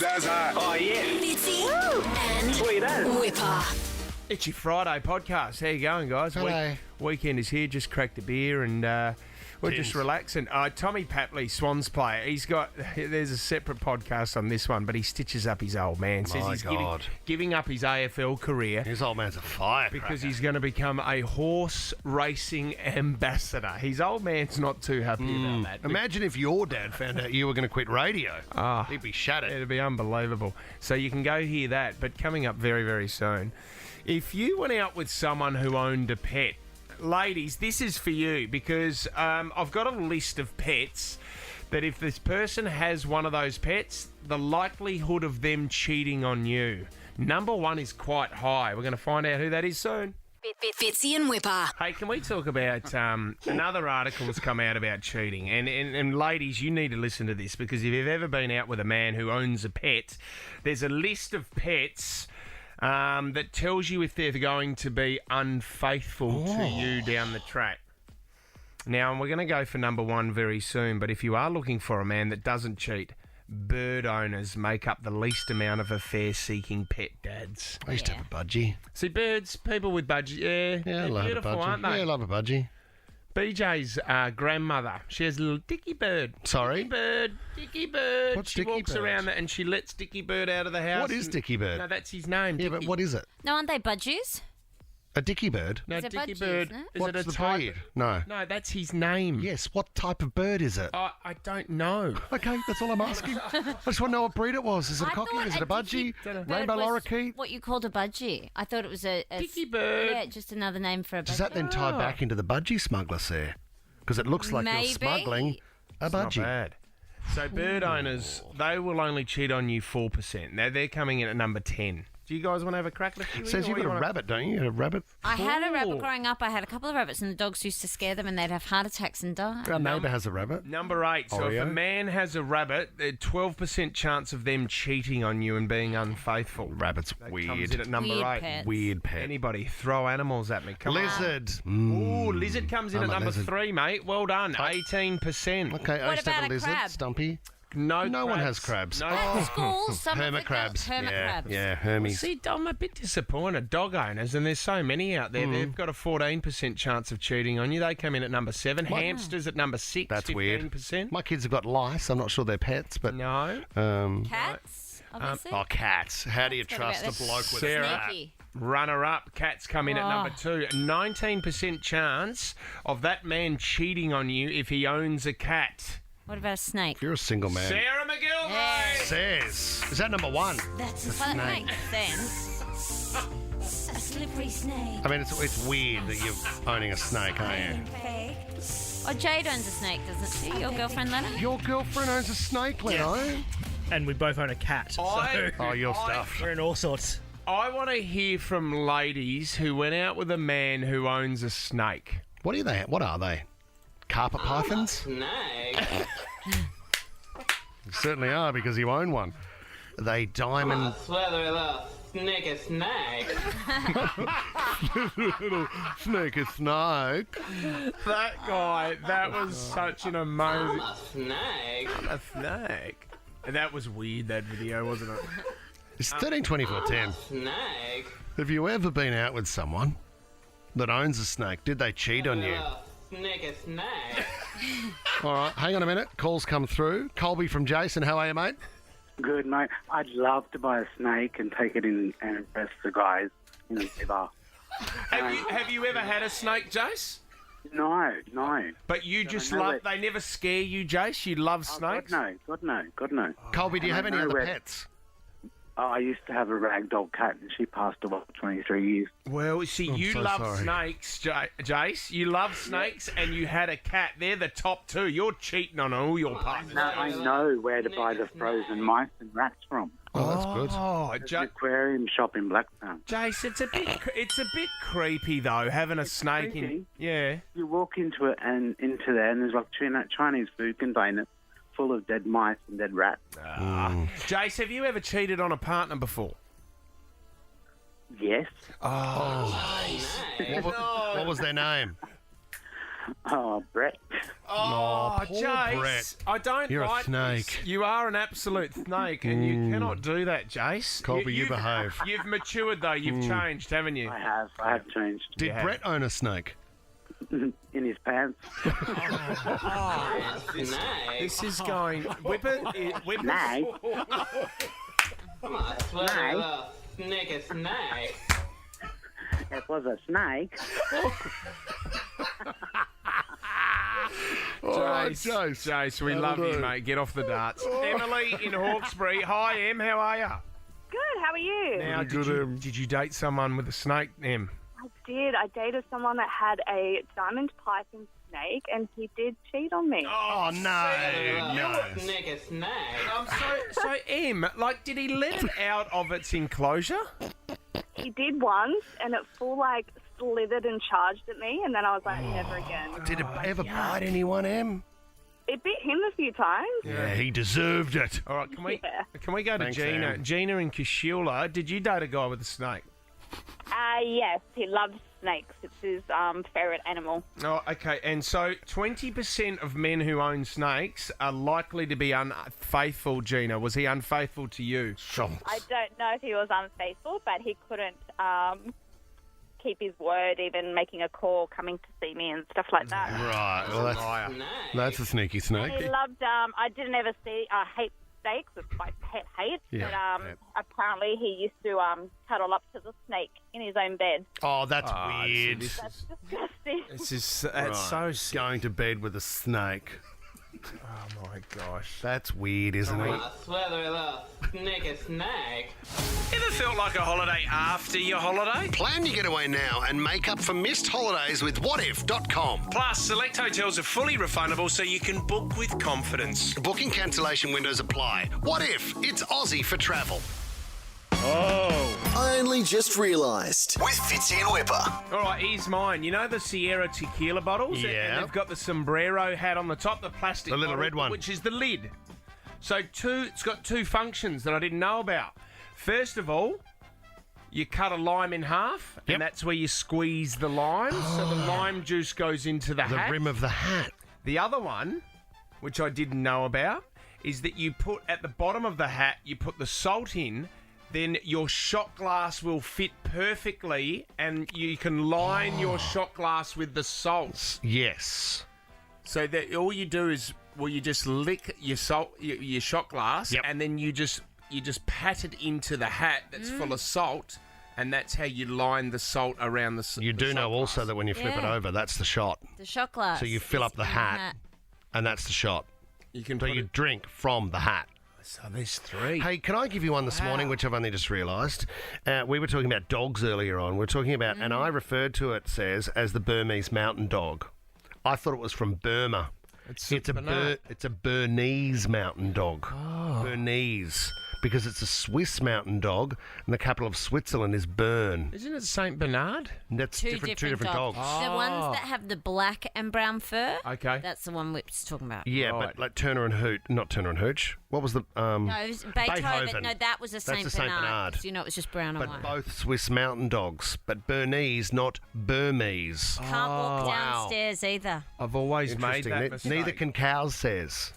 Zaza. Oh, yeah. Fitzy and Sweet as. Whipper. It's your Friday podcast. How you going, guys? Hello. Weekend is here. Just cracked a beer and we're just relaxing. Tommy Papley, Swans player. There's a separate podcast on this one, but he stitches up his old man. Says My he's God. giving up his AFL career His old man's a firecracker. because he's going to become a horse racing ambassador. His old man's not too happy about that. Imagine if your dad found out you were going to quit radio. Ah. He'd be shattered. It'd be unbelievable. So you can go hear that, but coming up very, very soon. If you went out with someone who owned a pet, ladies, this is for you because I've got a list of pets that if this person has one of those pets, the likelihood of them cheating on you, number one, is quite high. We're going to find out who that is soon. Fitzy and Whipper. Hey, can we talk about another article that's come out about cheating? And ladies, you need to listen to this because if you've ever been out with a man who owns a pet, there's a list of pets that tells you if they're going to be unfaithful to you down the track. Now, we're going to go for number one very soon, but if you are looking for a man that doesn't cheat, bird owners make up the least amount of affair-seeking pet dads. I used to have a budgie. See, birds, people with budgies, Yeah, I they're love a beautiful, budgie. aren't they? Yeah, I love a budgie. BJ's grandmother, she has a little Dicky Bird. Sorry? Dicky Bird. What's she Dicky walks Bird? around and she lets Dicky Bird out of the house. What is and- Dicky Bird? No, that's his name. Yeah, but Dicky. what is it? No, aren't they budgies? A dicky bird? No, Is it Dicky budgies, Bird. isn't it? Is What's it a the type? breed? No. No, that's his name. Yes, what type of bird is it? I don't know. Okay, that's all I'm asking. I just want to know what breed it was. Is it a I cockney? thought Is it a budgie? bird Rainbow was lorikeet? What you called a budgie. I thought it was a Dicky Bird. Yeah, just another name for a budgie. Does that then tie back into the budgie smugglers there? Because it looks like Maybe. you're smuggling a Not budgie. bad. So bird owners, they will only cheat on you 4%. Now they're coming in at number 10. Do you guys want to have a crack at a few? Says you've got a rabbit, don't you? A rabbit? I had a Cool. rabbit growing up. I had a couple of rabbits, and the dogs used to scare them, and they'd have heart attacks and die. Our neighbour has a rabbit. Number 8. So if a Oreo. man has a rabbit, there's 12% chance of them cheating on you and being unfaithful. Rabbit's That weird. comes in at number Weird 8. pets. Weird pet. Anybody throw animals at me? Come on. Lizard. Ooh, lizard comes in I'm at a number lizard. 3, mate. Well done. 18%. Okay, I What used to have about a a lizard. crab? Stumpy. No one crabs. has crabs. No. At school, some Hermit of the crabs. hermit yeah, crabs. yeah, Hermes. See, I'm a bit disappointed. Dog owners, and there's so many out there, they've got a 14% chance of cheating on you. They come in at number 7. Hamsters at number 6, That's 15%. weird. My kids have got lice. I'm not sure they're pets, but No. Cats, obviously. oh, cats. How do you That's gotta be trust about a bloke with Sarah. a cat? Sneaky. Runner-up, cats come in at number Oh. 2. 19% chance of that man cheating on you if he owns a cat. What about a snake? You're a single man. Sarah McGilvray! Says. Is that number 1? That's a Well, that snake. makes sense. A slippery snake. I mean, it's weird that you're owning a snake, aren't you? Fake. Oh, Jade owns a snake, doesn't she? Your girlfriend, Lena? Your girlfriend owns a snake, Leno. And we both own a cat. I- So Oh, your stuff. we're in all sorts. I want to hear from ladies who went out with a man who owns a snake. What are they? What are they? Carpet pythons? Snake. You certainly are because you own one. Are they diamond? Sweater little sneaky snake. Little snaky snake. That guy, that was such an amazing... A snake. A snake. And that was weird, that video, wasn't it? It's 13/24/10. Snake. Have you ever been out with someone that owns a snake? Did they cheat on you? Little sneaky snake. All right, hang on a minute. Calls come through. Colby from Jason. How are you, mate? Good, mate. I'd love to buy a snake and take it in and impress the guys in the river. Have you ever had a snake, Jace? No. But you just know love... it. They never scare you, Jace? You love Oh, snakes? God no. Colby, do you I have any know other where- pets? Oh, I used to have a ragdoll cat and she passed away at 23 years. Well, see, you so love sorry. snakes, Jace. You love snakes and you had a cat. They're the top 2. You're cheating on all your partners. No, I know where to buy the frozen mice and rats from. Oh, that's good. Oh, There's an aquarium shop in Blacktown. Jace, it's a bit creepy though, having a snake in. creepy. Yeah. You walk into it and into there and there's like Chinese food containers full of dead mice and dead rats. Jace, have you ever cheated on a partner before? Yes. What was their name? Oh, Brett. Oh, poor Jace. Brett. I don't You're a like snake. this. You are an absolute snake, and you cannot do that, Jace. Colby, you you've- behave. You've matured, though. You've changed, haven't you? I have changed. Did Yeah. Brett own a snake? In his pants. Snake. This is going... Whipper... Whipper... Snake? Come on, I swear to the snake is snake. It was a snake. Jace, we love you, mate. Get off the darts. Emily in Hawkesbury. Hi, Em. How are you? Good, how are you? Now, did you date someone with a snake, Em? I did. I dated someone that had a diamond python snake, and he did cheat on me. Oh, no. Snake is snake. So Em, like, did he let it out of its enclosure? He did once, and it slithered and charged at me, and then I was like, never again. Did it ever bite anyone, Em? It bit him a few times. Yeah, he deserved it. All right, can we go to Thanks, Gina? Em. Gina in Kashula. Did you date a guy with a snake? Yes, he loves snakes. It's his favourite animal. Oh, okay. And so 20% of men who own snakes are likely to be unfaithful, Gina. Was he unfaithful to you? I don't know if he was unfaithful, but he couldn't keep his word, even making a call, coming to see me and stuff like that. Right, well, Snake. that's a sneaky snake. He loved, I didn't ever see, hate snakes. It's my pet hate. Yeah, but apparently he used to cuddle up to the snake in his own bed. Oh, that's weird. That's disgusting. That's so sick. Going to bed with a snake. Oh, my gosh. That's weird, isn't it? I swear to the snake is snake. Ever felt like a holiday after your holiday? Plan your getaway now and make up for missed holidays with whatif.com. Plus, select hotels are fully refundable so you can book with confidence. Booking cancellation windows apply. What if? It's Aussie for travel. I only just realised. With Fitzy and Whipper. All right, here's mine. You know the Sierra tequila bottles? Yeah. And they've got the sombrero hat on the top, the plastic The little bottle, red one. which is the lid. So it's got two functions that I didn't know about. First of all, you cut a lime in half, Yep. and that's where you squeeze the lime, so the lime juice goes into the The hat. rim of the hat. The other one, which I didn't know about, is that you put at the bottom of the hat, you put the salt in, then your shot glass will fit perfectly and you can line your shot glass with the salt. Yes. So that all you do is, you just lick your your shot glass, Yep. and then you just pat it into the hat that's full of salt, and that's how you line the salt around the You do know also that. that when you flip it Yeah. over, that's the shot. The shot glass. So you fill up the is in hat. And that's the shot. You can So put you it, drink from the hat. so there's three. Hey, can I give you one this morning, which I've only just realised? We were talking about dogs earlier on. We were talking about, and I referred to it, as the Burmese mountain dog. I thought it was from Burma. It's a Bernese mountain dog. Bernese. Because it's a Swiss mountain dog, and the capital of Switzerland is Bern. Isn't it Saint Bernard? That's two two different dogs. The ones that have the black and brown fur. Okay. That's the one Whip's talking about. Yeah, Right. but like Turner and Hooch, not Turner and Hooch. What was the No, it was Beethoven. Beethoven. No, that was a That's Saint the Saint Bernard. Bernard. So, you know, it was just brown and But white. both Swiss mountain dogs, but Bernese, not Burmese. Can't walk wow. downstairs either. I've always made Interesting. that mistake. Neither can cows, says.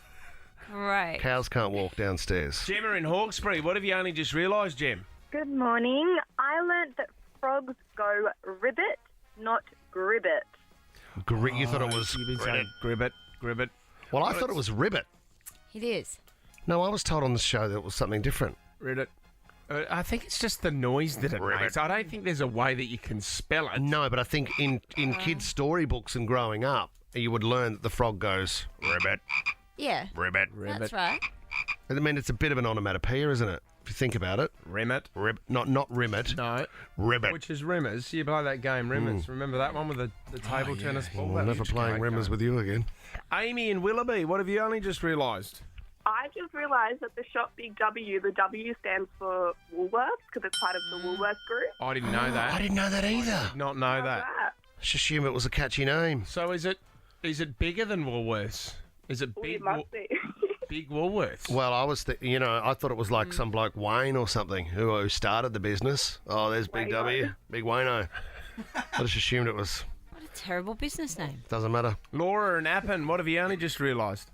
Right. Cows can't walk downstairs. Gemma in Hawkesbury, what have you only just realised, Gem? Good morning. I learnt that frogs go ribbit, not gribbet. You thought it was You've been saying gribbet. Well, I thought it was ribbit. It is. No, I was told on the show that it was something different. Ribbit. I think it's just the noise that it Ribbit. makes. I don't think there's a way that you can spell it. No, but I think in kids' storybooks and growing up, you would learn that the frog goes ribbit, Yeah. ribbit. That's right. I mean, it's a bit of an onomatopoeia, isn't it? If you think about it. Rimmet. Not rimmet. No. Ribbit. Which is Rimmers. You play that game, Rimmers. Remember that one with the table tennis ball? Well, That never was playing great rimmers game. with you again. Amy in Willoughby, what have you only just realised? I just realised that the shop Big W, the W stands for Woolworths because it's part of the Woolworths group. I didn't know that. I didn't know that either. Did not know that. Just assume it was a catchy name. So is it bigger than Woolworths? Is it It big? must be. Big Woolworths. Well, I was, I thought it was like some bloke Wayne or something who started the business. Oh, there's Big Wayno. W, Big Wayno. I just assumed it was. Terrible business name. Doesn't matter. Laura and Appen, what have you only just realised?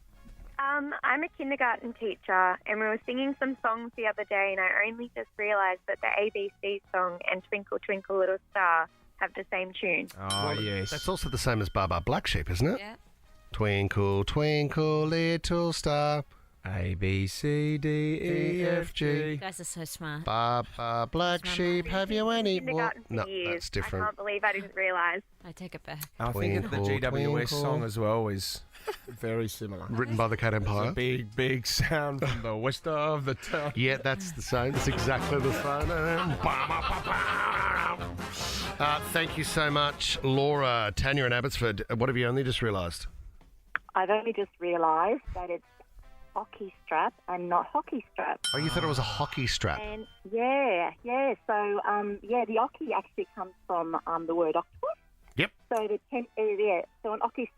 I'm a kindergarten teacher, and we were singing some songs the other day, and I only just realised that the ABC song and Twinkle Twinkle Little Star have the same tune. Oh, yes. That's also the same as Baba Black Sheep, isn't it? Yeah. Twinkle, twinkle, little star. A, B, C, D, E, F, You G. guys are so smart. Baba Black Sheep, have you any more? Kindergarten for No, years. that's different. I can't believe I didn't realise. I take it back. I think the Twinkle, GWS twinkle. song as well is very similar. Written by the Cat It's Empire. a big, big sound from the west of the town. Yeah, that's the same. It's exactly the same. Thank you so much, Laura. Tanya in Abbotsford, what have you only just realised? I've only just realised that it's hockey strap and not hockey strap. Oh, you thought it was a hockey strap. And yeah. So the hockey actually comes from the word octopus. Yep. So so an hockey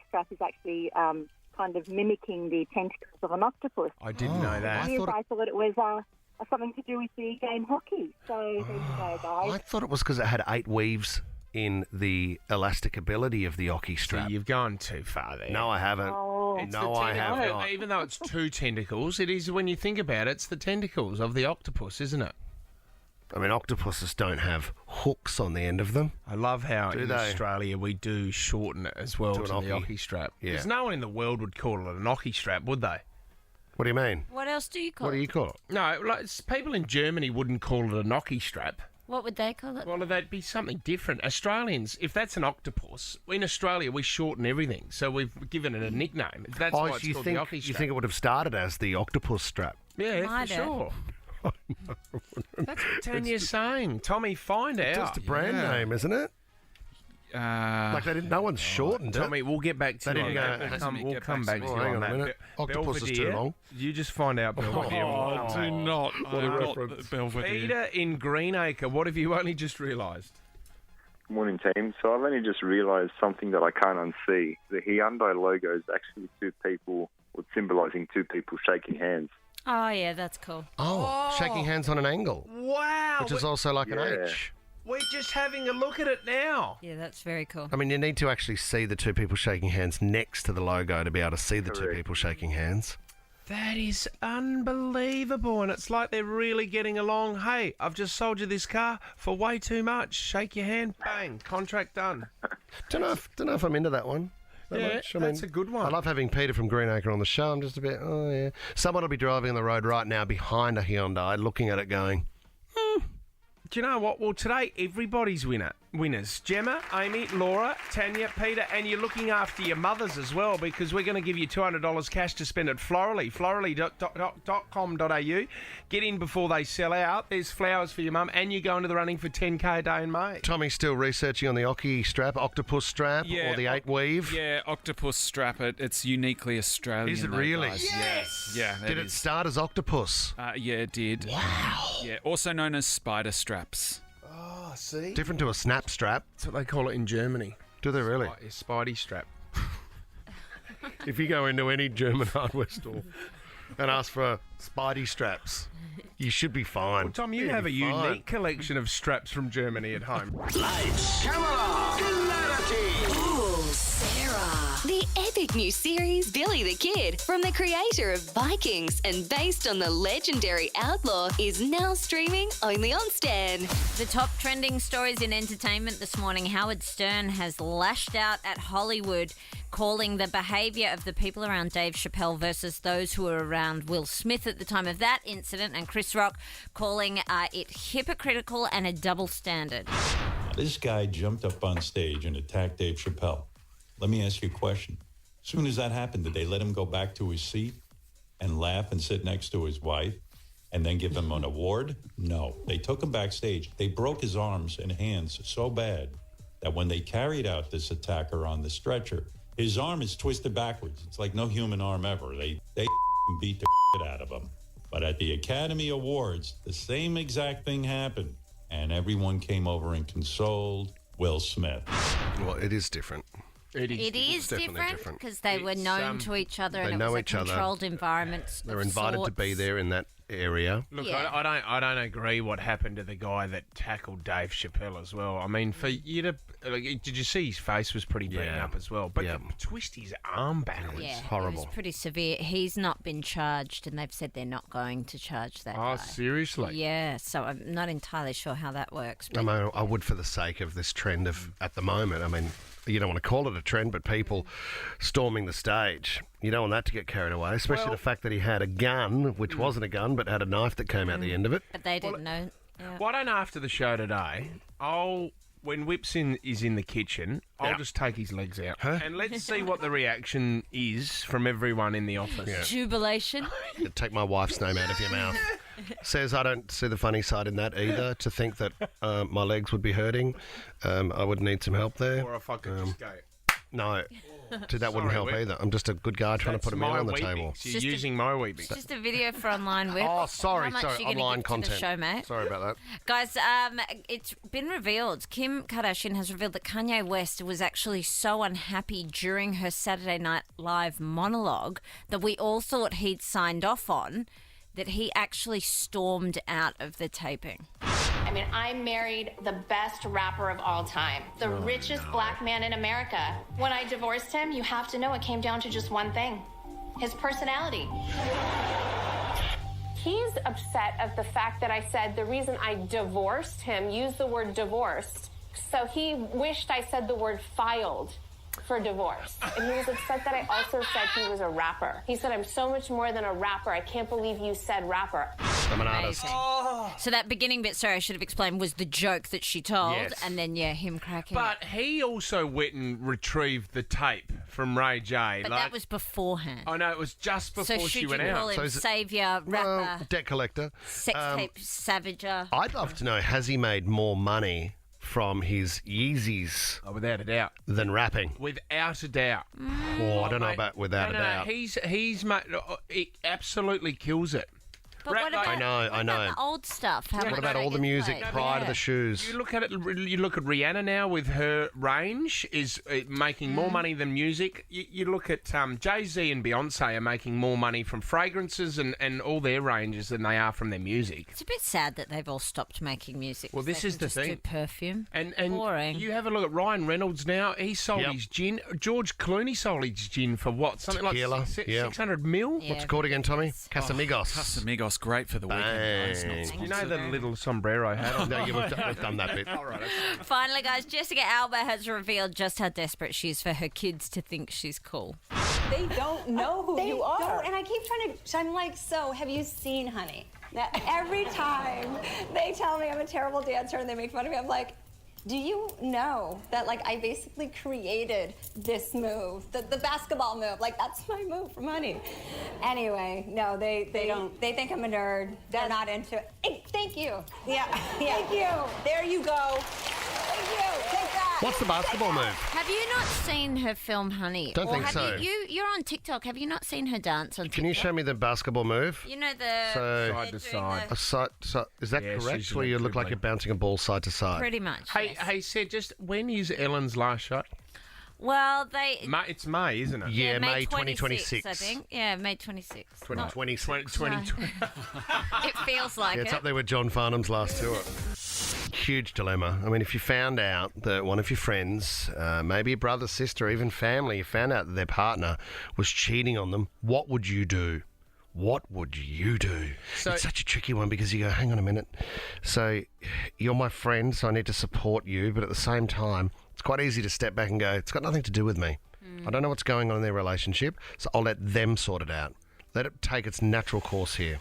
strap is actually kind of mimicking the tentacles of an octopus. I didn't know that. I thought it was something to do with the game hockey. So there you go, guys. I thought it was because it had 8 weaves in the elastic ability of the hockey So strap. you've gone too far there. No, I haven't. Oh. It's No, the I have tentacle- not. Even though it's 2 tentacles, it is, when you think about it, it's the tentacles of the octopus, isn't it? I mean, octopuses don't have hooks on the end of them. I love how Do in they? Australia we do shorten it as well To to an the hockey. hockey strap. Yeah. Because no one in the world would call it an hockey strap, would they? What do you mean? What else do you call What do it? you call it? No, like, people in Germany wouldn't call it a hockey strap. What would they call it? Well, that'd be something different. Australians, if that's an octopus, in Australia we shorten everything, so we've given it a nickname. That's why it's you called think the hockey strap. you think it would have started as the octopus strap? Yeah, Might for have. sure. That's what Tanya's saying. Tommy, find out. Just a brand name, isn't it? Like they didn't. No one's shortened it. Tommy, we'll get back to They you on didn't that. go- We'll come back to you Oh, hang on on a that. minute. Octopus is too Belvedere, long. You just find out, Belvedere. Oh, do not. I'm not Belvedere. Peter in Greenacre, what have you only just realised? Morning, team. So I've only just realised something that I can't unsee. The Hyundai logo is actually 2 people, or symbolising 2 people shaking hands. Oh, yeah, that's cool. Oh, shaking hands on an angle, Wow. which is also like an Yeah. H. We're just having a look at it now. Yeah, that's very cool. I mean, you need to actually see the 2 people shaking hands next to the logo to be able to see the 2 Correct. people shaking hands. That is unbelievable, and it's like they're really getting along. Hey, I've just sold you this car for way too much. Shake your hand, bang, contract done. Don't know if I'm into that one. That Yeah, much. that's a good one. I love having Peter from Greenacre on the show. I'm just a bit, oh yeah. Someone will be driving on the road right now behind a Hyundai, looking at it, going, Do you know what? Well, today everybody's winners. Gemma, Amy, Laura, Tanya, Peter, and you're looking after your mothers as well, because we're going to give you $200 cash to spend at Florally, florally.com.au. Get in before they sell out. There's flowers for your mum, and you go into the running for 10K a day in May. Tommy's still researching on the hockey strap, octopus strap, or the 8 weave. Yeah, octopus strap. It's uniquely Australian. Is it though, really? guys. Yes! Yeah. Did it start as octopus? Yeah, it did. Wow. Yeah, also known as spider straps. Oh, see? Different to a snap strap. That's what they call it in Germany. Do they really? A Spidey strap. If you go into any German hardware store and ask for Spidey straps, you should be fine. Well, Tom, you have a unique collection of straps from Germany at home. Lights, camera, clarity. Ooh, Sarah. The epic new series, Billy the Kid, from the creator of Vikings and based on the legendary Outlaw, is now streaming only on Stan. The top trending stories in entertainment this morning. Howard Stern has lashed out at Hollywood, calling the behaviour of the people around Dave Chappelle versus those who were around Will Smith at the time of that incident, and Chris Rock calling it hypocritical and a double standard. This guy jumped up on stage and attacked Dave Chappelle. Let me ask you a question. As soon as that happened, did they let him go back to his seat and laugh and sit next to his wife and then give him an award? No. They took him backstage. They broke his arms and hands so bad that when they carried out this attacker on the stretcher, his arm is twisted backwards. It's like no human arm ever. They beat the shit out of him. But at the Academy Awards, the same exact thing happened. And everyone came over and consoled Will Smith. Well, it is different. It is different because they were known to each other, They and it know was a each other. controlled environment. They're invited to be there in that area. Look, Yeah. I don't agree what happened to the guy that tackled Dave Chappelle as well. I mean, for you to did you see his face was pretty beaten Yeah. up as well? But Yeah. to twist his arm back was Yeah, horrible. It was pretty severe. He's not been charged, and they've said they're not going to charge that guy. Oh, seriously? Yeah, so I'm not entirely sure how that works. I mean, I would for the sake of this trend of at the moment. I mean, you don't want to call it a trend, but people storming the stage. You don't want that to get carried away, especially the fact that he had a gun, which wasn't a gun, but had a knife that came out the end of it. But they didn't know. Yeah. Why don't after the show today, when Whips is in the kitchen, I'll just take his legs out and let's see what the reaction is from everyone in the office. Jubilation. Take my wife's name out of your mouth. Says I don't see the funny side in that either. To think that my legs would be hurting, I would need some help there. Or if I could just go. No, that wouldn't help Whip. either. I'm just a good guy trying to put a meal on the table. You're using my Weebies. It's just a video for online Whip. Oh, sorry, How much sorry, you gonna online give content. to the show, mate? Sorry about that. Guys, it's been revealed. Kim Kardashian has revealed that Kanye West was actually so unhappy during her Saturday Night Live monologue that we all thought he'd signed off on, that he actually stormed out of the taping. I mean, I married the best rapper of all time, the richest black man in America. When I divorced him, you have to know it came down to just one thing: his personality. He's upset of the fact that I said the reason I divorced him, used the word divorced. So he wished I said the word filed for divorce. And he was upset that I also said he was a rapper. He said, I'm so much more than a rapper. I can't believe you said rapper. I'm an artist. So that beginning bit, sorry, I should have explained, was the joke that she told, Yes. and then, him cracking But he also went and retrieved the tape from Ray J. But that was beforehand. I know, it was just before So she should went you call out. him saviour, rapper, Debt collector. sex tape savager? I'd love to know, has he made more money from his Yeezys without a doubt than rapping? Without a doubt. Oh, I don't know about without a doubt. He's made, it absolutely kills it. But what about, I know. the old stuff? How What much about all the gets music played? prior to the shoes? You look at it. You look at Rihanna now with her range is making more money than music. You look at Jay-Z and Beyonce are making more money from fragrances and all their ranges than they are from their music. It's a bit sad that they've all stopped making music. Well, 'cause this they is can the just thing. do perfume. And boring. you have a look at Ryan Reynolds now. He sold his gin. George Clooney sold his gin for what? Something Tequila, like yeah. 600 mil. What's it called again, Tommy? Casamigos. Casamigos, great for the weekend, guys. Not You know the little sombrero hat on? No, we've done that bit. All right. Finally, guys, Jessica Alba has revealed just how desperate she is for her kids to think she's cool. They don't know who They you are. don't, and I keep trying to. I'm like, so have you seen Honey? Now, every time they tell me I'm a terrible dancer and they make fun of me, I'm like, do you know that I basically created this move, the basketball move? That's my move from Honey. Anyway, no, they don't. They think I'm a nerd. They're not into it. Hey, thank you. Yeah. Thank you. There you go. Thank you. Take that. What's the basketball move? Have you not seen her film Honey? Don't or think have so. You're on TikTok. Have you not seen her dance on TikTok? Can you show me the basketball move? You know the So, Side to side. A side, is that Yeah, correct? she's Where you look like electrically- you're bouncing a ball side to side? Pretty much. Hey, Sid, just when is Ellen's last shot? Well, It's May, isn't it? Yeah, May May 2026, I think. Yeah, May 26. 2026. It feels like Yeah, it's it. up there with John Farnham's last tour. Huge dilemma. I mean, if you found out that one of your friends, maybe a brother, sister, even family, you found out that their partner was cheating on them, what would you do? What would you do? It's such a tricky one because you go, hang on a minute. So you're my friend, so I need to support you. But at the same time, it's quite easy to step back and go, it's got nothing to do with me. I don't know what's going on in their relationship, so I'll let them sort it out. Let it take its natural course here.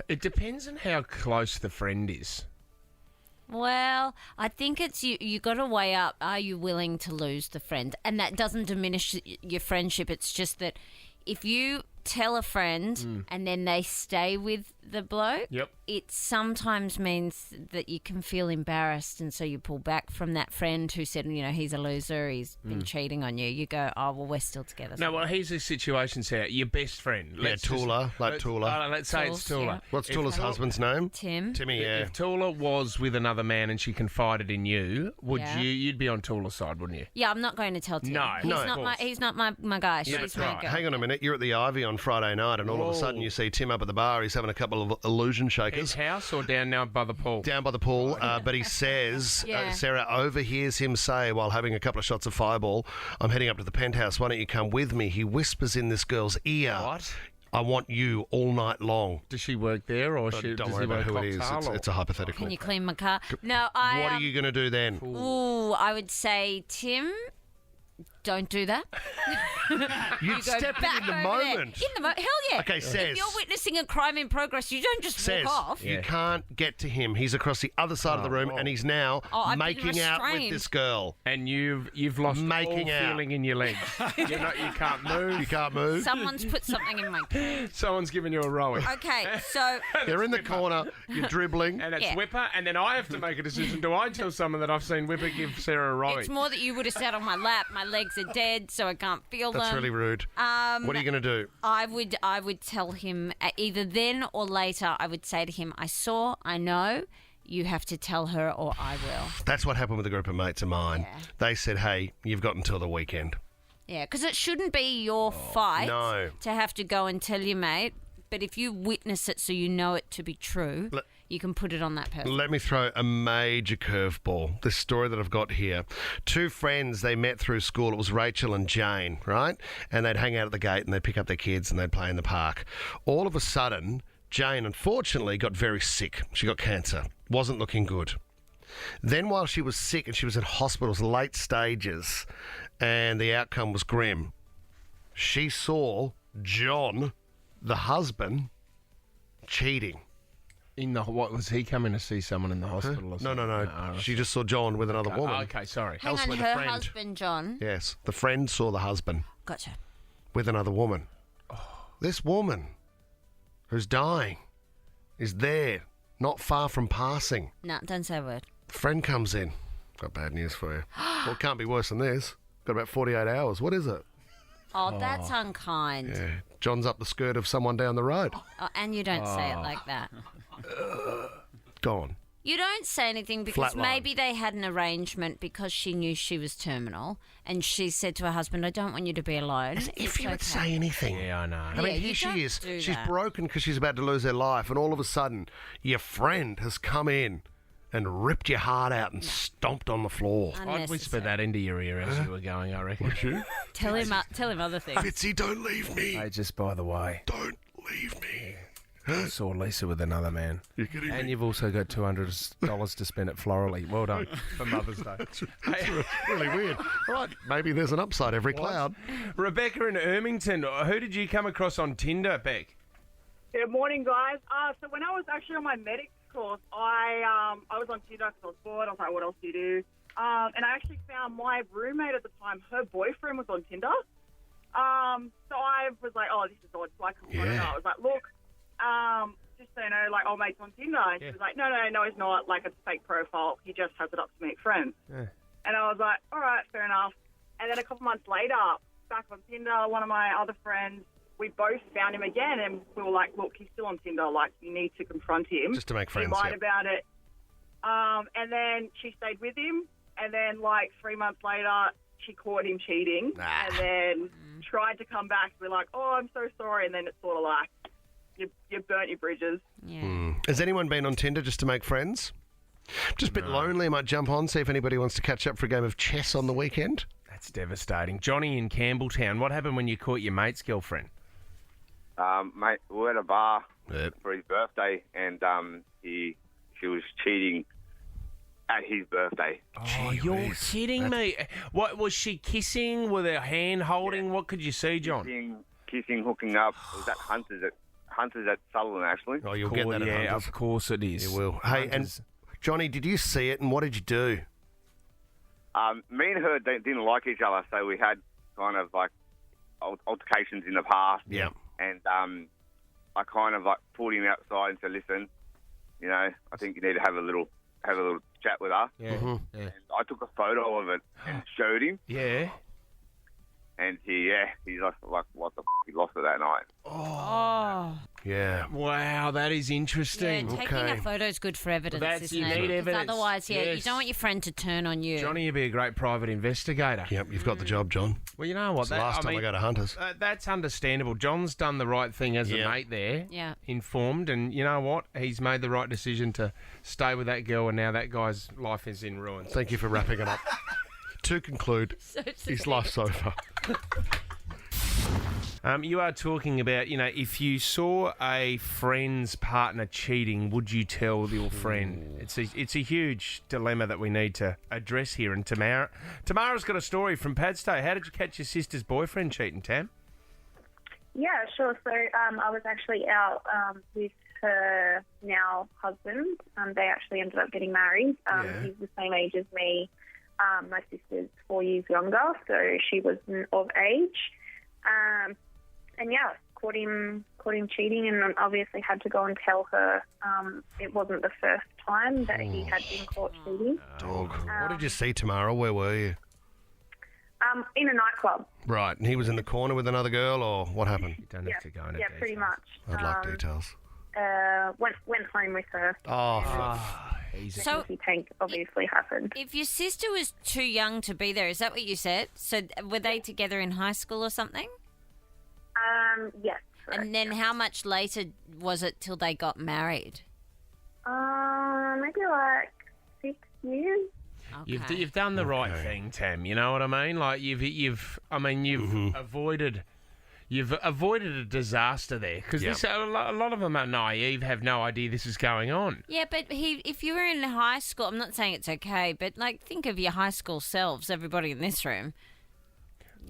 It depends on how close the friend is. Well, I think it's you got to weigh up, are you willing to lose the friend? And that doesn't diminish your friendship. It's just that if you tell a friend and then they stay with the bloke, it sometimes means that you can feel embarrassed, and so you pull back from that friend who said, he's a loser, he's been cheating on you. You go, oh, well, we're still together. No, well, here's the situation, Sarah. Your best friend. Tula, Tula. Let's say it's Tula. yeah. What's Tula's husband's name? Tim. Timmy, yeah. If Tula was with another man and she confided in you, you'd be on Tula's side, wouldn't you? Yeah, I'm not going to tell Tim. No, he's of not course. he's not my guy. Yeah, She's but my girl. hang on a minute. You're at the Ivy on on Friday night, and all of a sudden you see Tim up at the bar. He's having a couple of illusion shakers. His house or down now by the pool? Down by the pool, but he says, Sarah overhears him say while having a couple of shots of Fireball, I'm heading up to the penthouse. Why don't you come with me? He whispers in this girl's ear. What? I want you all night long. Does she work there or Don't does worry he about work who it is. cocktail It's a hypothetical. Can you clean my car? No, I. What are you going to do then? Ooh, I would say, Tim, don't do that. You'd go step in back the over there. moment. Hell yeah. Okay, says- If you're witnessing a crime in progress, you don't just Says walk off. you can't get to him. He's across the other side of the room, and he's now I've been making out with restrained. this girl. And you've lost Making all out. feeling in your legs. You can't move. You can't move. Someone's put something in my car. Someone's giving you a rowie. Okay, so You're in the corner. You're dribbling. And it's Yeah. Whipper, and then I have to make a decision. Do I tell someone that I've seen Whipper give Sarah a rowie? it's more that you would have sat on my lap. My legs are dead, so I can't feel them. That's really rude. What are you going to do? I would tell him either then or later. I would say to him, I know. You have to tell her, or I will. That's what happened with a group of mates of mine. Yeah. They said, hey, you've got until the weekend. Yeah, because it shouldn't be your fight no. to have to go and tell your mate. But if you witness it so you know it to be true, you can put it on that person. Let me throw a major curveball. This story that I've got here. Two friends, they met through school. It was Rachel and Jane, right? And they'd hang out at the gate and they'd pick up their kids and they'd play in the park. All of a sudden, Jane, unfortunately, got very sick. She got cancer. Wasn't looking good. Then while she was sick and she was in hospitals, late stages, and the outcome was grim, she saw John, the husband, cheating. What was he coming to see someone in the hospital or No, something? no. She just saw John with another woman. Okay, sorry. Hang on, with a her friend. husband, John. Yes, the friend saw the husband Gotcha. with another woman. This woman who's dying is there, not far from passing. No, don't say a word. The friend comes in. Got bad news for you. Well, it can't be worse than this. Got about 48 hours. What is it? Oh, that's unkind. Yeah, John's up the skirt of someone down the road. Oh, and you don't say it like that. Gone. You don't say anything because Flatline. maybe they had an arrangement because she knew she was terminal and she said to her husband, I don't want you to be alone. If you would say anything. Yeah, I know. I Yeah, mean, you here she don't is. do She's that. broken because she's about to lose her life, and all of a sudden, your friend has come in and ripped your heart out and stomped on the floor. I'd whisper that into your ear as you were going, I reckon. Would you? Tell him other things. Fitzy, don't leave me. Hey, just by the way. Don't leave me. I saw Lisa with another man. You're kidding And me. you've also got $200 to spend at Florally. Well done for Mother's Day. It's really weird. Right, maybe there's an upside every cloud. Rebecca in Ermington, who did you come across on Tinder, Beck? Good morning, guys. So when I was actually on my medics course, I was on Tinder because I was bored. I was like, what else do you do? And I actually found my roommate at the time, her boyfriend was on Tinder. So I was like, oh, this is odd. So I I was like, look, just so you know, like, oh, mate's on Tinder. And she was like, no, he's not. Like, it's a fake profile. He just has it up to meet friends. Yeah. And I was like, all right, fair enough. And then a couple months later, back on Tinder, one of my other friends, we both found him again, and we were like, look, he's still on Tinder. Like, you need to confront him. Just to make friends, He lied yep. about it. And then she stayed with him. And then, like, 3 months later, she caught him cheating. And then tried to come back. We're like, oh, I'm so sorry. And then it's sort of like, you burnt your bridges. Has anyone been on Tinder just to make friends? Just a bit lonely. I might jump on, see if anybody wants to catch up for a game of chess on the weekend. That's devastating. Johnny in Campbelltown, what happened when you caught your mate's girlfriend? Mate, we were at a bar for his birthday, and she was cheating at his birthday. Oh, you're kidding me. What, was she kissing with her hand holding? What could you see, John? Kissing, hooking up. It was at Hunters at Sutherland, actually. Oh, you'll get that at Yeah, Hunters. of course it is. You will. Hey, and Johnny, did you see it, and what did you do? Me and her didn't like each other, so we had kind of like altercations in the past. Yeah. And I kind of like pulled him outside and said, "Listen, you know, I think you need to have a little chat with her." Yeah. Mm-hmm. And I took a photo of it and showed him. Yeah. And he's like, what the f***? He lost it that night. Oh. Yeah. Wow, that is interesting. Yeah, taking a photo is good for evidence, That's- isn't you it? need 'Cause evidence. otherwise, you Yes. don't want your friend to turn on you. Johnny, you'd be a great private investigator. Yep, you've got the job, John. Well, you know what? It's the last time I go to Hunters. That's understandable. John's done the right thing as Yeah. a mate there. Yeah. Informed, and you know what? He's made the right decision to stay with that girl, and now that guy's life is in ruins. Thank you for wrapping it up. To conclude, his life's over. You are talking about, if you saw a friend's partner cheating, would you tell your friend? It's a huge dilemma that we need to address here. And Tamara's got a story from Padstow. How did you catch your sister's boyfriend cheating, Tam? Yeah, sure. So I was actually out with her now husband. They actually ended up getting married. He's the same age as me. My sister's 4 years younger, so she was of age. And yeah, caught him cheating, and obviously had to go and tell her. It wasn't the first time that he had been caught cheating. Dog. What did you see, Tamara? Where were you? In a nightclub. Right, and he was in the corner with another girl, or what happened? You don't have to go into details. Pretty much. I'd like details. Went home with her. So the tank obviously happened. If your sister was too young to be there, is that what you said? So were they together in high school or something? Yes. Correct, and then how much later was it till they got married? Maybe like 6 years. You've done the right thing, Tam. You know what I mean? Like you've avoided. You've avoided a disaster there because a lot of them are naive, have no idea this is going on. Yeah, but if you were in high school, I'm not saying it's okay, but think of your high school selves, everybody in this room.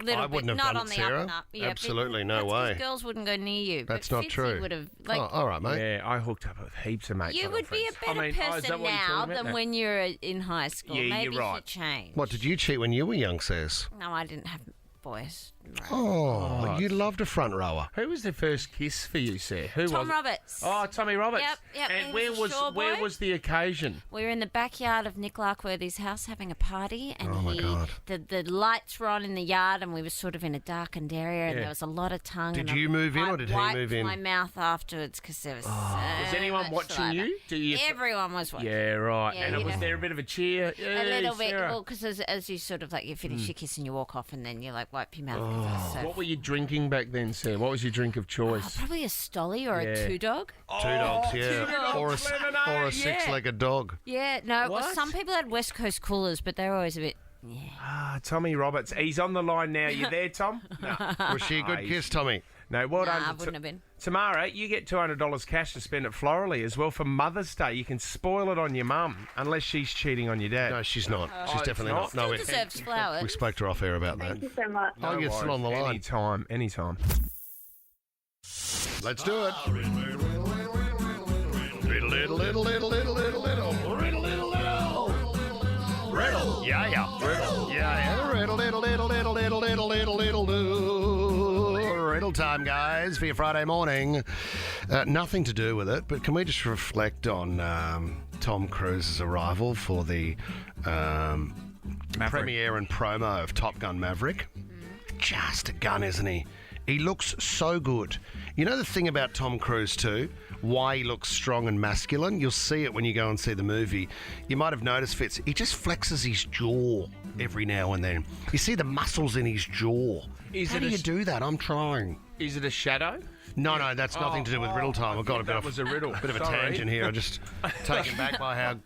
I wouldn't have not done on it, the Sarah. up and up. Yeah, absolutely, no that's way. 'cause girls wouldn't go near you. That's but not Fitzy true. Would have, all right, mate. Yeah, I hooked up with heaps of mates. You would be a better person now than when you were in high school. Yeah, Maybe you're right. you should change. What, did you cheat when you were young, Says? No, I didn't have boys. Oh, you loved a front rower. Who was the first kiss for you, Sarah? Who Tom was it? Roberts. Oh, Tommy Roberts. Yep. And he where was a shore where boy. was the occasion? We were in the backyard of Nick Larkworthy's house having a party, and Oh, my God. the lights were on in the yard, and we were sort of in a darkened area, and Yeah. there was a lot of tongue. Did and you move in or did he I move wiped in? my mouth afterwards because there was. Was anyone watching you? Everyone was watching. Yeah, right. Yeah, and you was know. there a bit of a cheer? A little bit, Sarah. well, because as you sort of you finish your kiss and you walk off, and then you wipe your mouth. What were you drinking back then, Sarah? What was your drink of choice? Probably a Stolly or Yeah. a two dog. Two dogs, yeah. Two-dog Or lemonade, a yeah. six-legged dog. Yeah, no. Well, What? some people had West Coast coolers, but they're always a bit. Tommy Roberts. He's on the line now. You there, Tom? No. Was she a good kiss, Tommy? No, well Nah, done. I wouldn't have been. Tamara, you get $200 cash to spend at Florally as well for Mother's Day. You can spoil it on your mum, unless she's cheating on your dad. No, she's not. She's definitely not. No, Still deserves flowers. we spoke to her off air about that. Thank you so much. Oh, you're still on the line. Anytime. Let's do it. Riddle. Yeah. Riddle. Yeah. Riddle time, guys, for your Friday morning. Nothing to do with it, but can we just reflect on Tom Cruise's arrival for the premiere and promo of Top Gun Maverick? Just a gun, isn't he? He looks so good. You know the thing about Tom Cruise too? Why he looks strong and masculine? You'll see it when you go and see the movie. You might have noticed, Fitz, he just flexes his jaw every now and then. You see the muscles in his jaw. How do you do that? I'm trying. Is it a shadow? No, that's nothing to do with riddle time. I've got a bit that of was a riddle. bit of a Sorry. tangent here. I'm just taken back by how...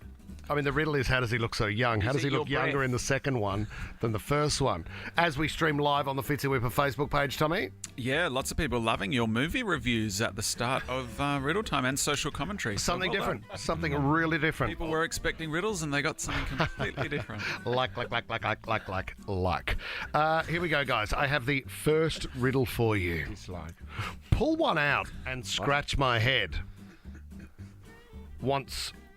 I mean, the riddle is, how does he look so young? How Is does he it your look younger breath? in the second one than the first one? As we stream live on the Fitzy Whipper Facebook page, Tommy. Yeah, lots of people loving your movie reviews at the start of Riddle Time and social commentary. So Something well different. done. Something really different. People were expecting riddles and they got something completely different. Like. Here we go, guys. I have the first riddle for you. Pull one out and scratch my head.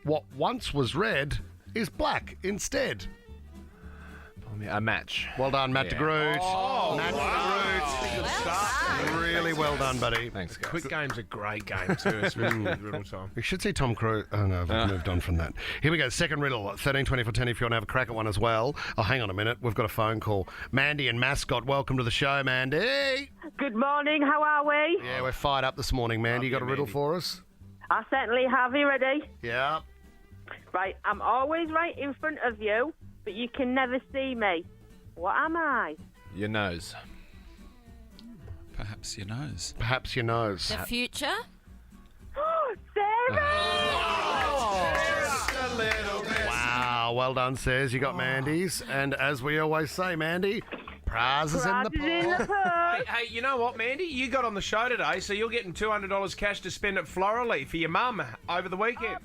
What once was red is black instead. A match. Well done, Matt Yeah. DeGroot. Oh, Matt wow. DeGroot. Really well done, buddy. Thanks, guys. Quick game's a great game too, especially with riddle time. We should see Tom Cruise. Oh, no, we've moved on from that. Here we go. Second riddle. 13, 20 for 10 if you want to have a crack at one as well. Oh, hang on a minute. We've got a phone call. Mandy and Mascot, welcome to the show, Mandy. Good morning, how are we? Yeah, we're fired up this morning, Mandy. You got a riddle for us? I certainly have. You ready? Yeah. Right, I'm always right in front of you, but you can never see me. What am I? Your nose. Perhaps your nose. Perhaps your nose. The future? Sarah! Wow, well done, Says. You got Mandy's. And as we always say, Mandy, prizes in the pool. Hey, you know what, Mandy? You got on the show today, so you're getting $200 cash to spend at Florally for your mum over the weekend.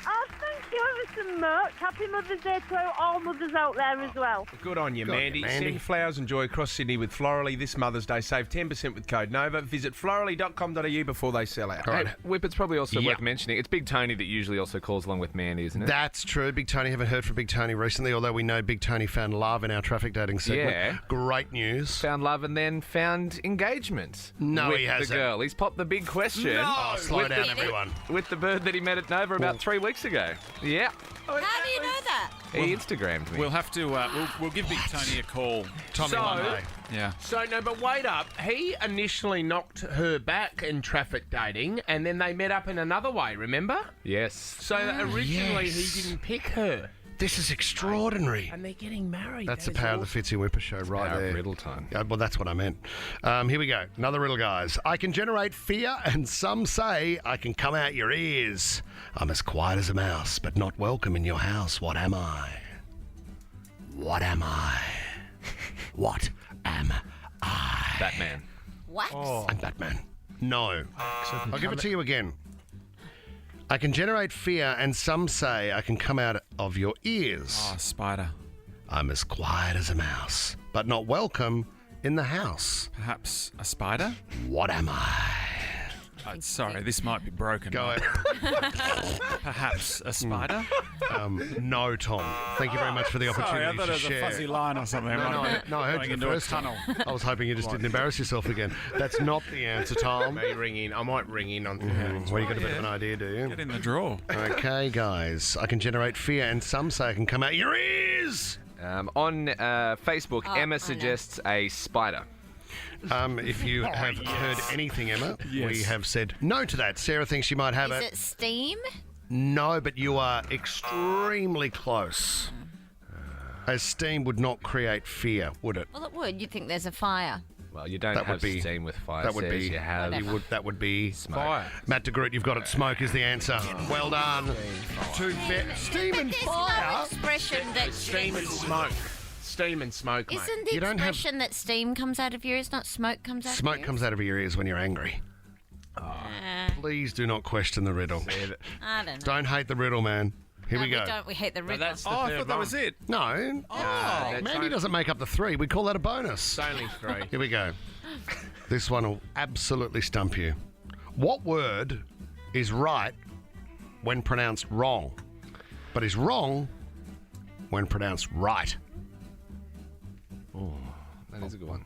Oh, thank you ever so much. Happy Mother's Day to all mothers out there as well. Good on you, Good on Mandy. you, Mandy. Send flowers and joy across Sydney with Florally this Mother's Day. Save 10% with code NOVA. Visit florally.com.au before they sell out. Hey, Whip, it's probably also Yeah. worth mentioning. It's Big Tony that usually also calls along with Mandy, isn't it? That's true. Big Tony, haven't heard from Big Tony recently, although we know Big Tony found love in our traffic dating segment. Yeah. Great news. Found love and then found engagement. No, with he hasn't. the girl. He's popped the big question. No! Oh, slow with down, the- everyone. With the bird that he met at Nova about 3 weeks ago. Yeah. How do you know that? He Instagrammed me. We'll have to. We'll give Big Tony a call. Tommy Monday. Yeah. So, no, but wait up. He initially knocked her back in traffic dating, and then they met up in another way, remember? Yes. So originally Yes. he didn't pick her. This is extraordinary. And they're getting married. That's That the is power of the Fitzy and Whipper show right Power of there. riddle time. Yeah, well, that's what I meant. Here we go. Another riddle, guys. I can generate fear, and some say I can come out your ears. I'm as quiet as a mouse, but not welcome in your house. What am I? What am I? What am I? Batman. Wax? I'm Batman. No. I'll give it to you again. I can generate fear, and some say I can come out of your ears. Oh, spider. I'm as quiet as a mouse, but not welcome in the house. Perhaps a spider? What am I? Sorry, this might be broken. Go ahead. Perhaps a spider? No, Tom. Thank you very much for the opportunity Sorry, I thought to it was share. a fuzzy line or something. No, I heard Going you into the a first time. tunnel. I was hoping you just didn't embarrass yourself again. That's not the answer, Tom. May ring in. I might ring in on Well, you got a bit of an idea, do you? Get in the draw. Okay, guys. I can generate fear, and some say I can come out your ears. On Facebook, Emma suggests a spider. If you have heard anything, Emma, Yes. we have said no to that. Sarah thinks she might have Is it. it steam? No, but you are extremely close. As steam would not create fear, would it? Well, it would. You'd think there's a fire. Well, you don't That have would be- steam with fire. That would be. You have That would be smoke. Matt DeGroot, you've got it. Smoke is the answer. Well done. Steam and There's fire. no expression that Steam and smoke. Steam and smoke, mate. Isn't the You don't have- expression that steam comes out of your ears, not smoke comes out Smoke of your comes out of your ears when you're angry. ears? Please do not question the riddle. I don't know. Don't hate the riddle, man. Here No, we go. don't. We hate the riddle. that's the Oh, I third thought that one. was it. No. that's Mandy only- doesn't make up the three. We call that a bonus. It's only 3. Here we go. This one will absolutely stump you. What word is right when pronounced wrong, but is wrong when pronounced right? That is a good one.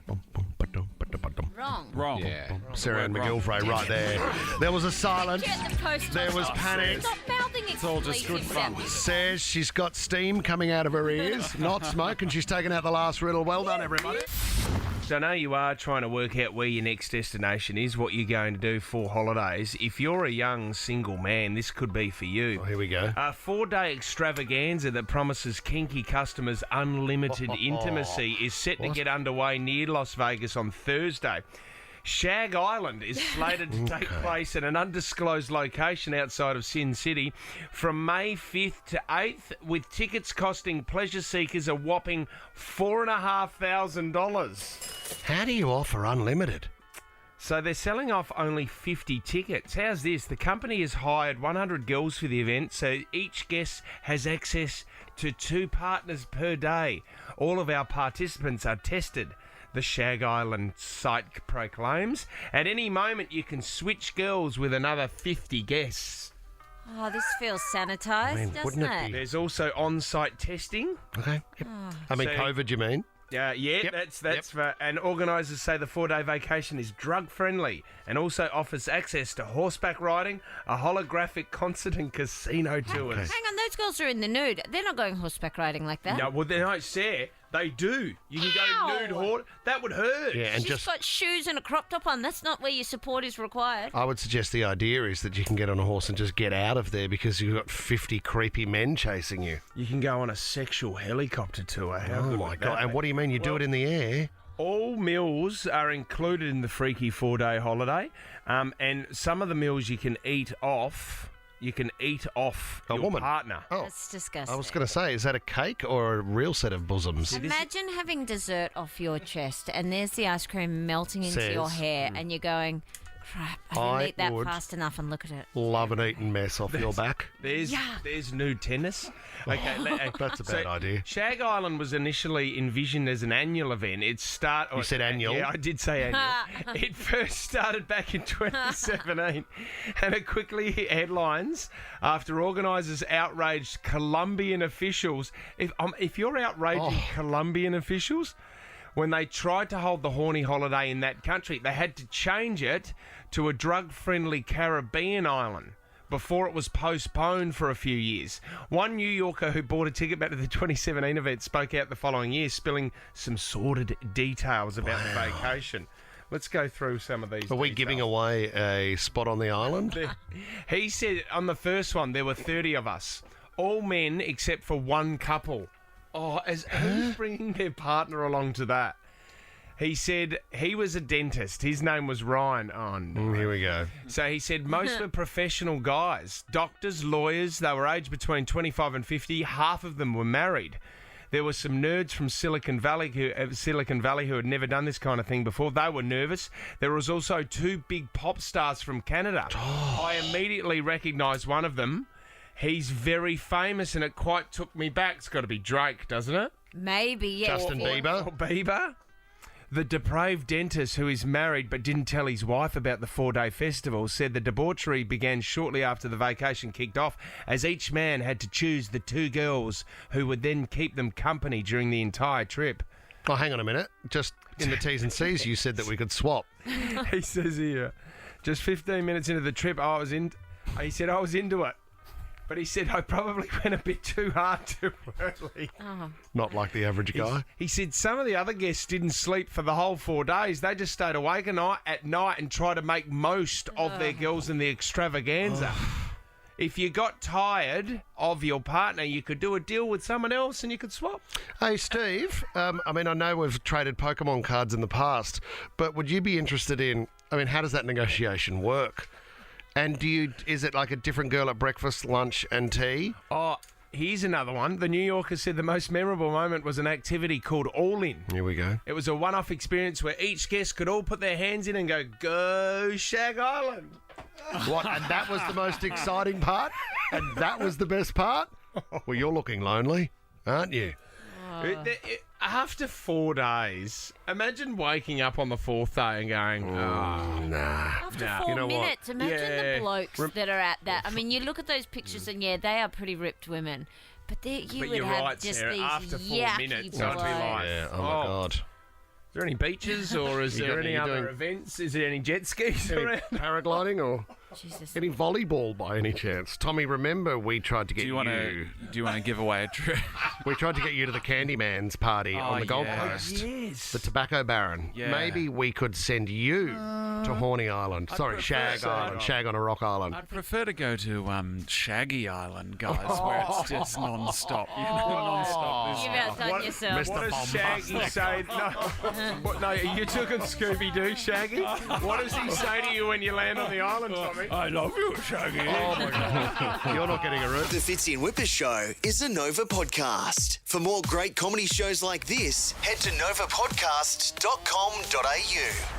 Wrong. Wrong. Yeah. Sarah and Word wrong. McGillivray right there. There was a silence. Get the post There was office. panic. Stop mouthing It's all just good fun. Says she's got steam coming out of her ears, not smoke, and she's taken out the last riddle. Well done, everybody. So I know you are trying to work out where your next destination is, what you're going to do for holidays. If you're a young single man, this could be for you. Oh, here we go. A 4-day extravaganza that promises kinky customers unlimited intimacy is set to get underway near Las Vegas on Thursday. Shag Island is slated to take place at an undisclosed location outside of Sin City from May 5th to 8th, with tickets costing pleasure seekers a whopping $4,500. How do you offer unlimited? So they're selling off only 50 tickets. How's this? The company has hired 100 girls for the event, so each guest has access to 2 partners per day. All of our participants are tested, the Shag Island site proclaims. At any moment, you can switch girls with another 50 guests. Oh, this feels sanitised, doesn't it? There's also on-site testing. Okay. Yep. I mean, COVID, you mean? That's for. And organisers say the 4-day vacation is drug-friendly and also offers access to horseback riding, a holographic concert and casino tours. Hang on, those girls are in the nude. They're not going horseback riding like that. No, well, they do. You can go nude horse. That would hurt. Yeah, and She's got shoes and a crop top on. That's not where your support is required. I would suggest the idea is that you can get on a horse and just get out of there because you've got 50 creepy men chasing you. You can go on a sexual helicopter tour. How good my would God. that And be? what do you mean? You do it in the air? All meals are included in the freaky 4-day holiday, and some of the meals you can eat off. You can eat off your woman. partner. Oh, That's disgusting. I was going to say, is that a cake or a real set of bosoms? Imagine having dessert off your chest and there's the ice cream melting into your hair and you're going, crap, I didn't eat that would fast enough and look at it. Love an eaten mess off your back. There's nude tennis. Okay, That's a bad idea. Shag Island was initially envisioned as an annual event. You said annual? Yeah, I did say annual. It first started back in 2017 and it quickly hit headlines after organisers outraged Colombian officials. If you're outraging Colombian officials, when they tried to hold the horny holiday in that country, they had to change it to a drug-friendly Caribbean island before it was postponed for a few years. One New Yorker who bought a ticket back to the 2017 event spoke out the following year, spilling some sordid details about the vacation. Let's go through some of these. Are we giving away a spot on the island? He said on the first one there were 30 of us, all men except for one couple. Oh, who's bringing their partner along to that? He said he was a dentist. His name was Ryan. Oh, no. Here we go. So he said most were professional guys, doctors, lawyers. They were aged between 25 and 50. Half of them were married. There were some nerds from Silicon Valley who had never done this kind of thing before. They were nervous. There was also 2 big pop stars from Canada. I immediately recognised one of them. He's very famous, and it quite took me back. It's got to be Drake, doesn't it? Maybe, yeah. Justin Bieber? Or Bieber? The depraved dentist who is married but didn't tell his wife about the 4-day festival said the debauchery began shortly after the vacation kicked off, as each man had to choose the 2 girls who would then keep them company during the entire trip. Oh, hang on a minute. Just in the T's and C's, you said that we could swap. He says here, just 15 minutes into the trip, he said I was into it. But he said I probably went a bit too hard too early. Oh. Not like the average guy. He said some of the other guests didn't sleep for the whole 4 days. They just stayed awake at night and tried to make most of their girls in the extravaganza. If you got tired of your partner, you could do a deal with someone else and you could swap. Hey, Steve, I know we've traded Pokemon cards in the past, but would you be interested in, how does that negotiation work? And is it like a different girl at breakfast, lunch and tea? Oh, here's another one. The New Yorker said the most memorable moment was an activity called All In. Here we go. It was a one-off experience where each guest could all put their hands in and go Shag Island. What? And that was the most exciting part? And that was the best part? Well, you're looking lonely, aren't you? After 4 days, imagine waking up on the 4th day and going, nah. After 4 minutes, imagine the blokes that are at that. You look at those pictures and, they are pretty ripped women. But you would have right, just Sarah, these after 4 yucky minutes, blokes. I'd be like, Yeah, oh my God. Is there any beaches or is there any other events? Is there any jet skis around? Paragliding or any volleyball by any chance? Tommy, remember we tried to get you... Do you want to give away a trip? We tried to get you to the Candyman's party on the Gold Coast. Yes. The Tobacco Baron. Yeah. Maybe we could send you to Horny Island. Shag Island. Shag on a rock island. I'd prefer to go to Shaggy Island, guys, where it's just non-stop. Non-stop. You've outdone yourself. What does Shaggy say? No, you took a Scooby-Doo, Shaggy. What does he say to you when you land on the island, Tommy? I love you, Shaggy. Oh, my God. You're not getting a room. The Fitzy and Whipper Show is a Nova podcast. For more great comedy shows like this, head to novapodcast.com.au.